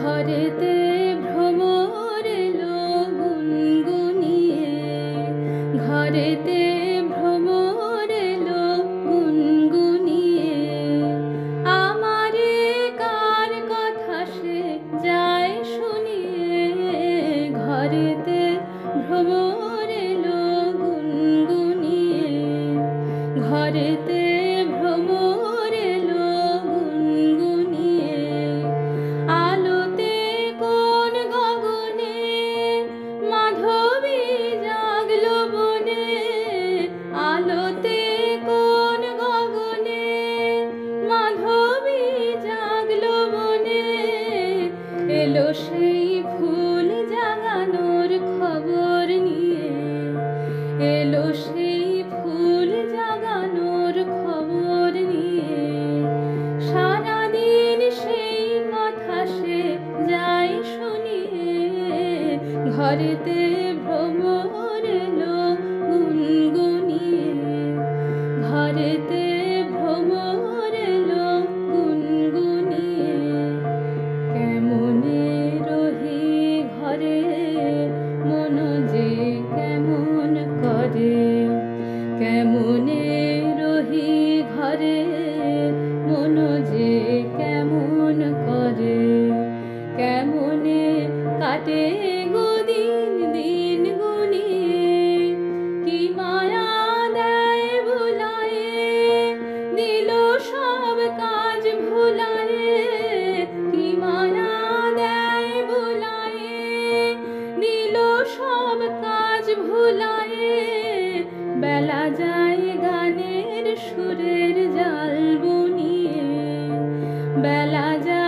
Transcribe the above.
ঘরেতে ভ্রমর এলো গুনগুনিয়ে, ঘরেতে ভ্রমর এলো গুনগুনিয়ে। আমারে কার কথা সে যায় শুনিয়ে, ঘরেতে ভ্রমর এলো গুনগুনিয়ে, ঘরেতে ভ্রমর এলো গুনগুনিয়ে। আলোতে কোন গগনে মাধবী জাগলো বনে, আলোতে কোন গগনে মাধবী জাগলো বনে। এলো সেই ফুল জাগানোর খবর নিয়ে, এলো সেই ফুল জাগানোর খবর নিয়ে। সারাদিন সেই কথা সে যায় শুনিয়ে, ঘরেতে ভ্রমর এলো গুনগুনিয়ে, ঘরেতে ভ্রমর এলো গুনগুনিয়ে। কেমনে রহি ঘরে মন যে কেমন করে, কেমনে রহি ঘরে মন যে কেমন করে। কেমনে কাটে গো দিন দিন গুনিয়ে, কি মায়া দেয় ভুলায়ে, দিল সব কাজ ভুলায়ে। কি মায়া দেয় ভুলায়ে, দিল সব কাজ ভুলায়ে। বেলা যায় গানের সুরের জাল বুনিয়ে, বেলা যায়